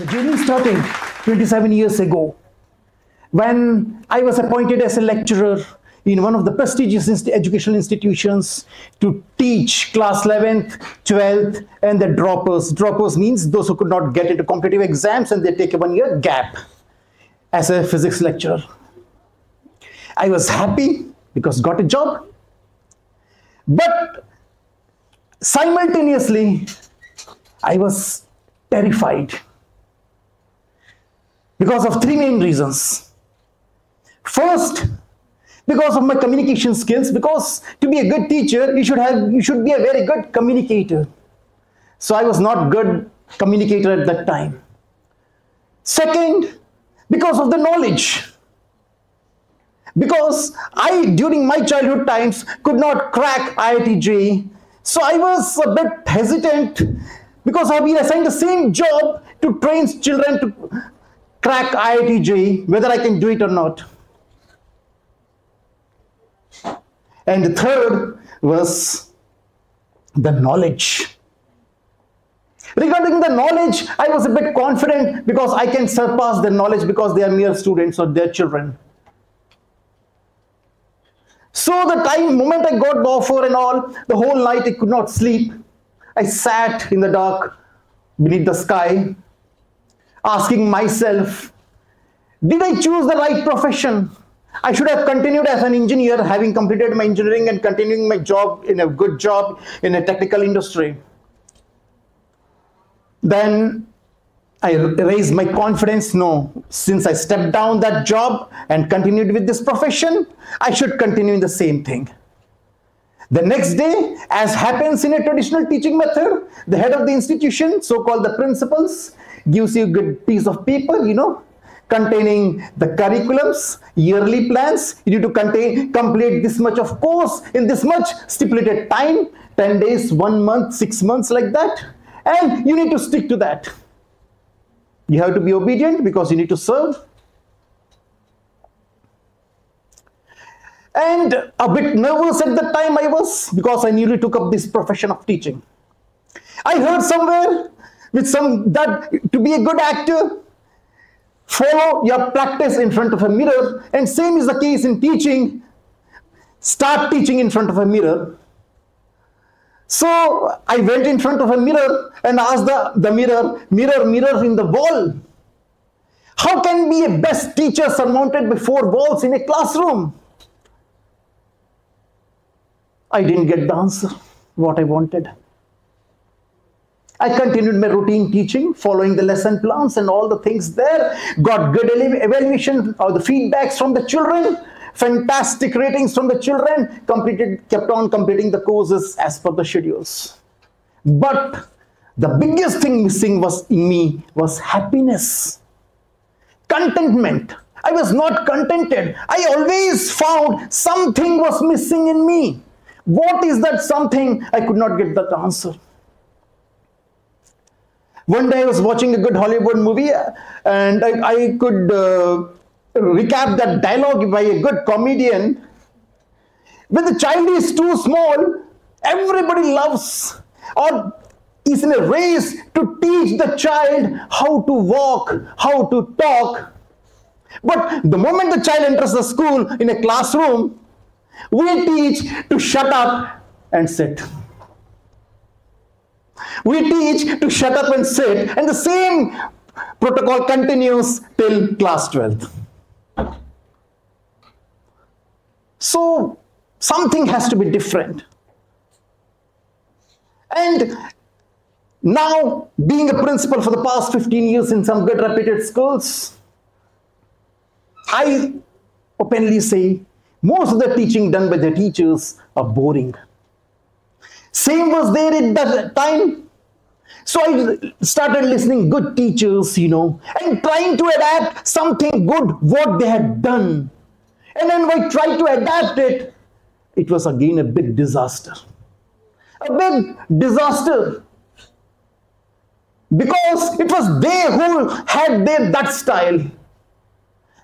The journey started 27 years ago when I was appointed as a lecturer in one of the prestigious educational institutions to teach class 11th, 12th, and the droppers. Droppers means those who could not get into competitive exams and they take a 1-year gap as a physics lecturer. I was happy because got a job, but simultaneously I was terrified because of 3 main reasons. First, because of my communication skills, because to be a good teacher, you should be a very good communicator. So I was not good communicator at that time. Second, because of the knowledge. Because I, during my childhood times, could not crack IIT JEE. So I was a bit hesitant because I've been assigned the same job to train children to crack IIT JEE, whether I can do it or not. And the third was the knowledge. Regarding the knowledge, I was a bit confident because I can surpass their knowledge because they are mere students or their children. So the moment I got the offer and all, the whole night I could not sleep. I sat in the dark beneath the sky, asking myself, did I choose the right profession? I should have continued as an engineer, having completed my engineering and continuing my job in a good job in a technical industry. Then I raised my confidence. No, since I stepped down that job and continued with this profession, I should continue in the same thing. The next day, as happens in a traditional teaching method, the head of the institution, so-called the principals, gives you a good piece of paper, containing the curriculums, yearly plans. You need to complete this much of course in this much stipulated time, 10 days, 1 month, 6 months, like that. And you need to stick to that. You have to be obedient because you need to serve. And a bit nervous at the time I was, because I newly took up this profession of teaching. I heard somewhere that to be a good actor, follow your practice in front of a mirror, and same is the case in teaching. Start teaching in front of a mirror. So I went in front of a mirror and asked the mirror, mirror in the wall, how can be a best teacher surmounted by 4 walls in a classroom? I didn't get the answer, what I wanted. I continued my routine teaching, following the lesson plans and all the things there, got good evaluation or the feedbacks from the children, fantastic ratings from the children, kept on completing the courses as per the schedules. But the biggest thing missing in me was happiness, contentment. I was not contented. I always found something was missing in me. What is that something? I could not get that answer. One day I was watching a good Hollywood movie and I could recap that dialogue by a good comedian. When the child is too small, everybody loves or is in a race to teach the child how to walk, how to talk. But the moment the child enters the school in a classroom, we teach to shut up and sit. We teach to shut up and sit, and the same protocol continues till class 12th. So something has to be different. And now, being a principal for the past 15 years in some good reputed schools, I openly say most of the teaching done by the teachers are boring. Same was there at that time. So I started listening good teachers, and trying to adapt something good what they had done. And then when I tried to adapt it, it was again a big disaster. A big disaster. Because it was they who had that style.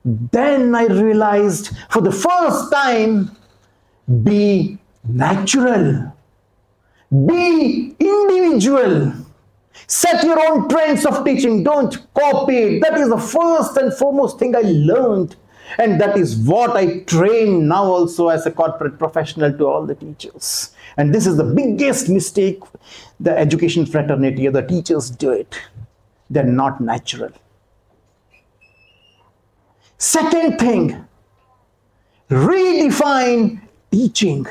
Then I realized for the first time, be natural, be individual, Set your own trends of teaching. Don't copy it. That is the first and foremost thing I learned. And that is what I train now also as a corporate professional to all the teachers. And this is the biggest mistake the education fraternity or the teachers do it. They're not natural. Second thing, redefine teaching.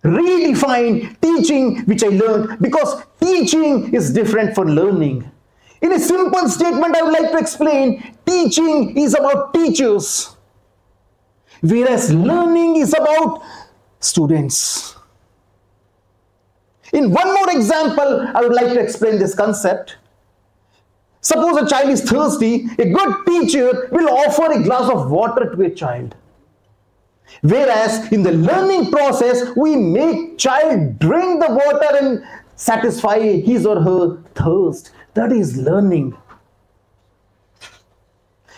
Redefine teaching, which I learned, because teaching is different from learning. In a simple statement, I would like to explain, teaching is about teachers, whereas learning is about students. In one more example, I would like to explain this concept. Suppose a child is thirsty, a good teacher will offer a glass of water to a child. Whereas in the learning process, we make child drink the water and satisfy his or her thirst. That is learning.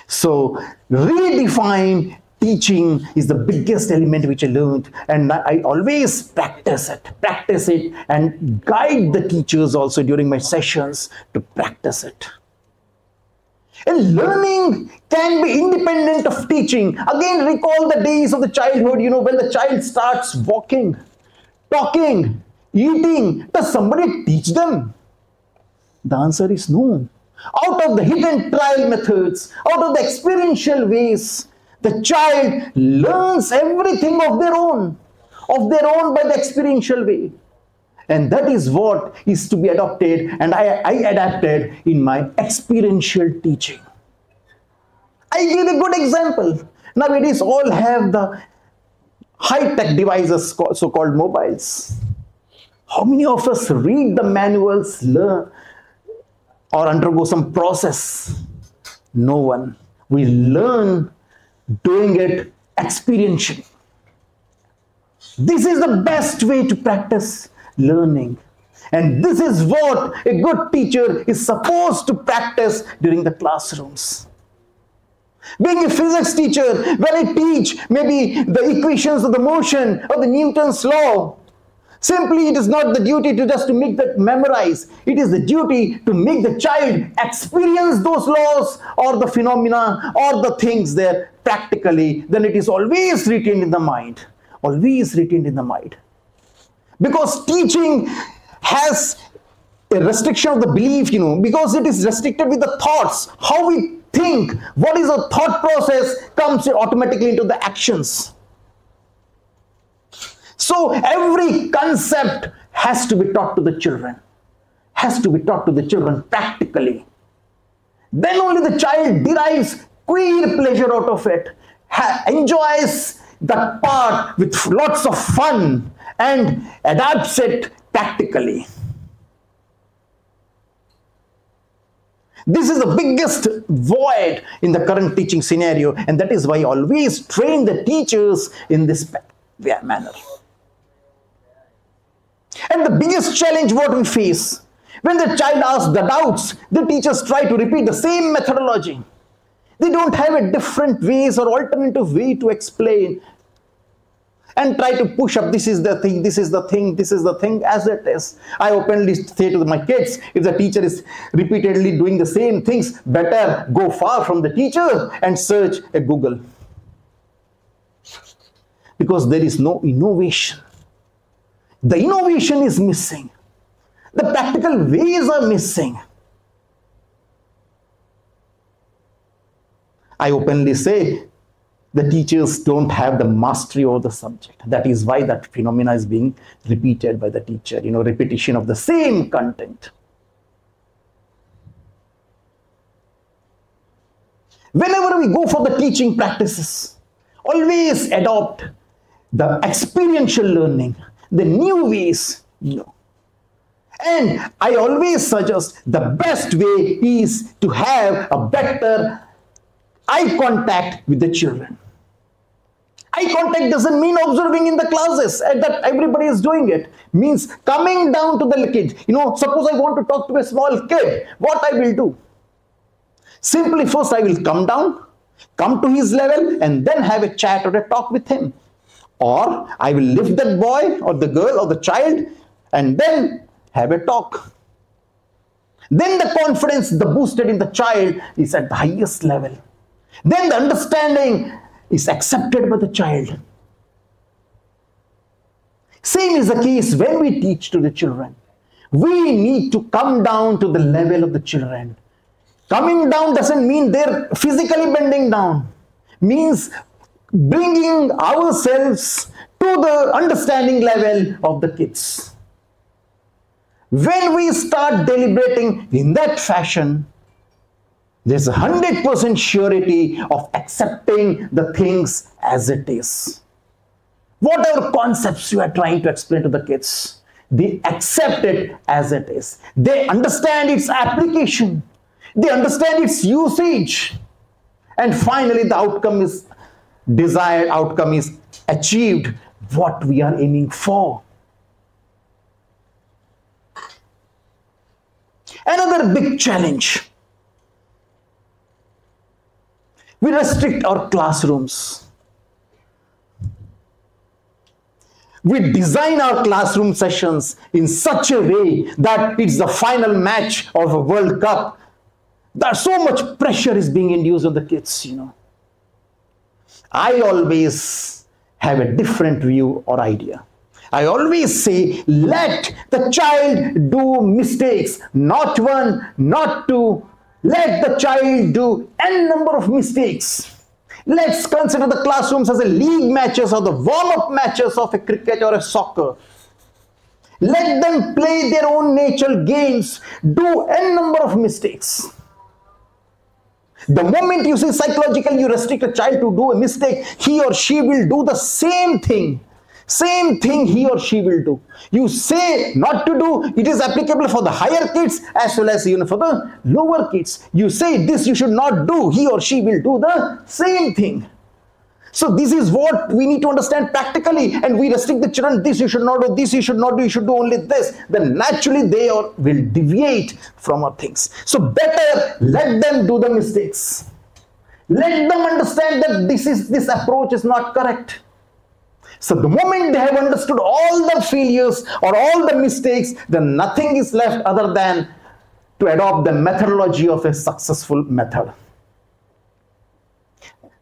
So redefine teaching is the biggest element which I learned, and I always practice it and guide the teachers also during my sessions to practice it. And learning can be independent of teaching. Again, recall the days of the childhood, when the child starts walking, talking, eating. Does somebody teach them? The answer is no. Out of the hit and trial methods, out of the experiential ways, the child learns everything of their own by the experiential way. And that is what is to be adopted, and I adapted in my experiential teaching. I give a good example. Nowadays, all have the high-tech devices, so-called mobiles. How many of us read the manuals, learn, or undergo some process? No one. We learn doing it experientially. This is the best way to practice learning. And this is what a good teacher is supposed to practice during the classrooms. Being a physics teacher, when I teach maybe the equations of the motion or the Newton's law, simply it is not the duty to just to make that memorize. It is the duty to make the child experience those laws or the phenomena or the things there practically. Then it is always retained in the mind. Always retained in the mind. Because teaching has a restriction of the belief, because it is restricted with the thoughts. How we think, what is a thought process comes automatically into the actions. So every concept has to be taught to the children. Has to be taught to the children practically. Then only the child derives queer pleasure out of it, enjoys that part with lots of fun, and adapts it practically. This is the biggest void in the current teaching scenario, and that is why I always train the teachers in this manner. And the biggest challenge what we face, when the child asks the doubts, the teachers try to repeat the same methodology. They don't have a different ways or alternative way to explain and try to push up, this is the thing, this is the thing, this is the thing, as it is. I openly say to my kids, if the teacher is repeatedly doing the same things, better go far from the teacher and search a Google. Because there is no innovation. The innovation is missing. The practical ways are missing. I openly say the teachers don't have the mastery over the subject. That is why that phenomena is being repeated by the teacher, repetition of the same content. Whenever we go for the teaching practices, always adopt the experiential learning, the new ways, And I always suggest the best way is to have a better eye contact with the children. Eye contact doesn't mean observing in the classes and that everybody is doing it. Means coming down to the kid. Suppose I want to talk to a small kid. What I will do? Simply first I will come down, come to his level, and then have a chat or a talk with him. Or I will lift that boy or the girl or the child and then have a talk. Then the confidence, the boosted in the child is at the highest level. Then the understanding is accepted by the child. Same is the case when we teach to the children. We need to come down to the level of the children. Coming down doesn't mean they're physically bending down. Means bringing ourselves to the understanding level of the kids. When we start deliberating in that fashion, there's a 100% surety of accepting the things as it is. Whatever concepts you are trying to explain to the kids, they accept it as it is. They understand its application. They understand its usage. And finally, the outcome is desired, outcome is achieved, what we are aiming for. Another big challenge. We restrict our classrooms. We design our classroom sessions in such a way that it's the final match of a World Cup. There's so much pressure is being induced on the kids, you know. I always have a different view or idea. I always say, let the child do mistakes, not one, not two. Let the child do n number of mistakes. Let's consider the classrooms as a league matches or the warm-up matches of a cricket or a soccer. Let them play their own natural games, do n number of mistakes. The moment you say psychologically you restrict a child to do a mistake, he or she will do the same thing. Same thing he or she will do. You say not to do, it is applicable for the higher kids as well as even for the lower kids. You say this you should not do, he or she will do the same thing. So this is what we need to understand practically, and we restrict the children, this you should not do, this you should not do, you should do only this. Then naturally they will deviate from our things. So better let them do the mistakes. Let them understand that this approach is not correct. So the moment they have understood all the failures or all the mistakes, then nothing is left other than to adopt the methodology of a successful method.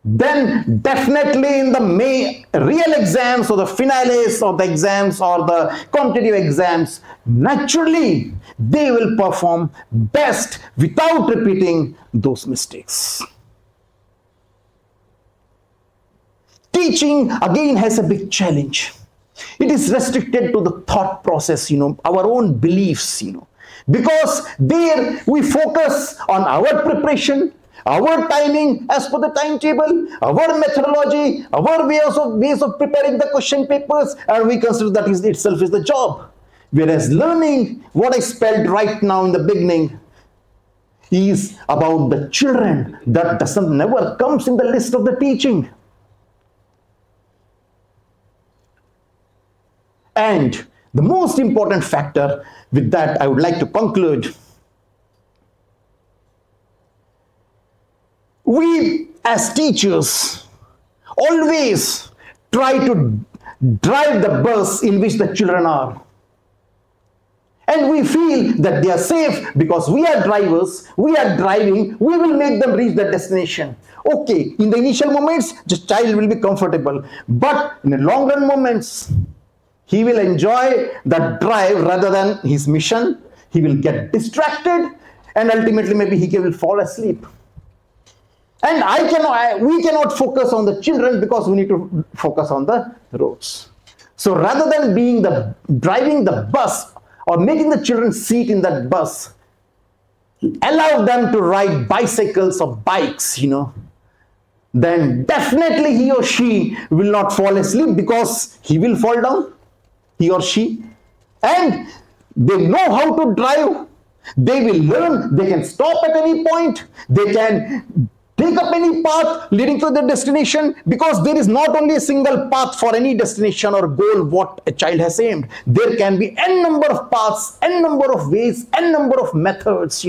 Then definitely in the real exams or the finales or the exams or the competitive exams, naturally they will perform best without repeating those mistakes. Teaching again has a big challenge. It is restricted to the thought process, our own beliefs, because there we focus on our preparation, our timing as per the timetable, our methodology, our ways of preparing the question papers, and we consider that itself is the job. Whereas learning, what I spelled right now in the beginning, is about the children. That never comes in the list of the teaching. And the most important factor, with that I would like to conclude, we as teachers always try to drive the bus in which the children are. And we feel that they are safe because we are drivers, we are driving, we will make them reach the destination. Okay, in the initial moments, the child will be comfortable, but in the long run moments, he will enjoy the drive rather than his mission. He will get distracted and ultimately maybe he will fall asleep. And we cannot focus on the children because we need to focus on the roads. So rather than driving the bus or making the children sit in that bus, allow them to ride bicycles or bikes, then definitely he or she will not fall asleep because he will fall down. He or she, and they know how to drive. They will learn. They can stop at any point. They can take up any path leading to their destination, because there is not only a single path for any destination or goal what a child has aimed. There can be n number of paths, n number of ways, n number of methods,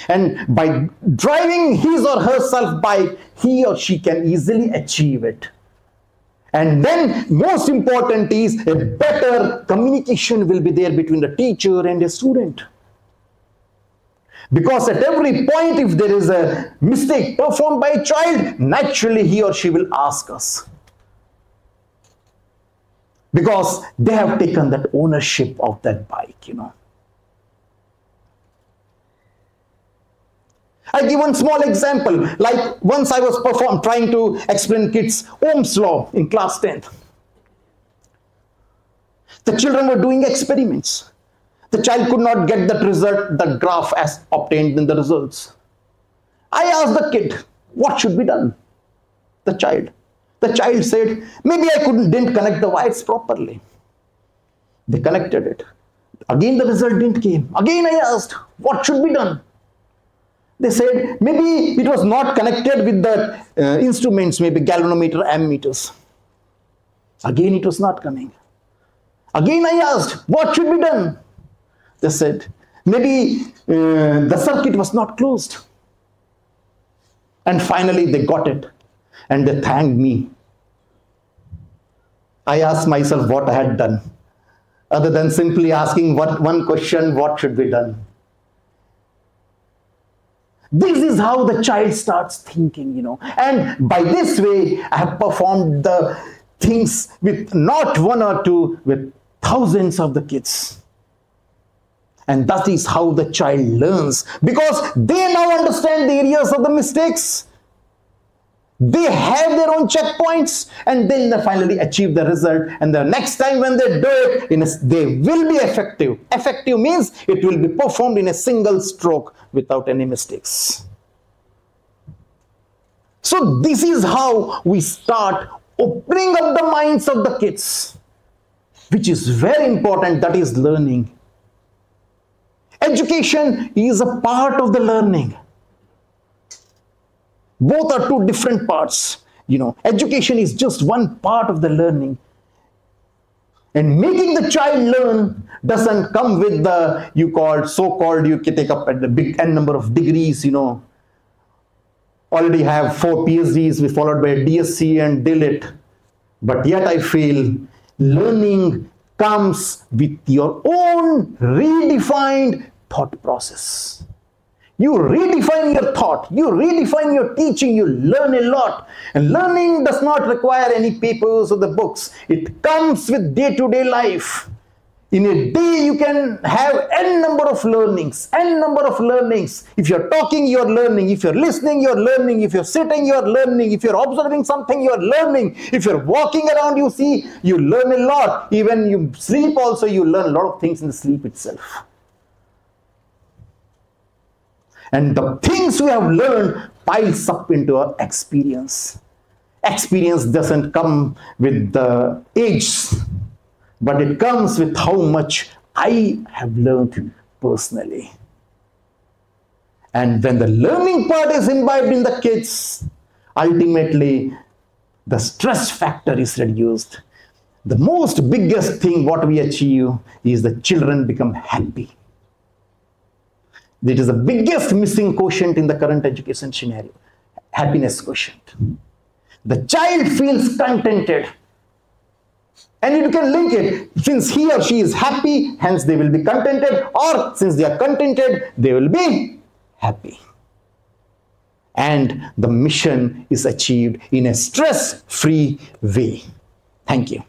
and by driving his or herself bike, he or she can easily achieve it. And then most important is a better communication will be there between the teacher and the student. Because at every point, if there is a mistake performed by a child, naturally he or she will ask us. Because they have taken that ownership of that bike, you know. I give one small example. Like once I was trying to explain kids Ohm's law in class 10th. The children were doing experiments. The child could not get that result, the graph as obtained in the results. I asked the kid, what should be done? The child said, maybe I didn't connect the wires properly. They connected it. Again the result didn't came. Again I asked, what should be done? They said, maybe it was not connected with the instruments, maybe galvanometer, ammeters. Again it was not coming. Again I asked, what should be done? They said, maybe the circuit was not closed. And finally they got it. And they thanked me. I asked myself what I had done, other than simply asking one question, what should be done? This is how the child starts thinking, you know. And by this way, I have performed the things with not one or two, with thousands of the kids. And that is how the child learns, because they now understand the areas of the mistakes. They have their own checkpoints, and then they finally achieve the result. And the next time when they do it, they will be effective. Effective means it will be performed in a single stroke without any mistakes. So this is how we start opening up the minds of the kids, which is very important, that is learning. Education is a part of the learning. Both are two different parts. You know, education is just one part of the learning. And making the child learn doesn't come with the you can take up at the big N number of degrees, you know. Already have 4 PhDs, followed by a DSc and DLit. But yet I feel learning comes with your own redefined thought process. You redefine your thought, you redefine your teaching, you learn a lot. And learning does not require any papers or the books. It comes with day-to-day life. In a day, you can have n number of learnings, n number of learnings. If you're talking, you're learning. If you're listening, you're learning. If you're sitting, you're learning. If you're observing something, you're learning. If you're walking around, you see, you learn a lot. Even you sleep also, you learn a lot of things in the sleep itself. And the things we have learned piles up into our experience. Experience doesn't come with the age, but it comes with how much I have learned personally. And when the learning part is imbibed in the kids, ultimately the stress factor is reduced. The most biggest thing what we achieve is the children become happy. It is the biggest missing quotient in the current education scenario, happiness quotient. The child feels contented. And you can link it, since he or she is happy, hence they will be contented, or since they are contented, they will be happy. And the mission is achieved in a stress-free way. Thank you.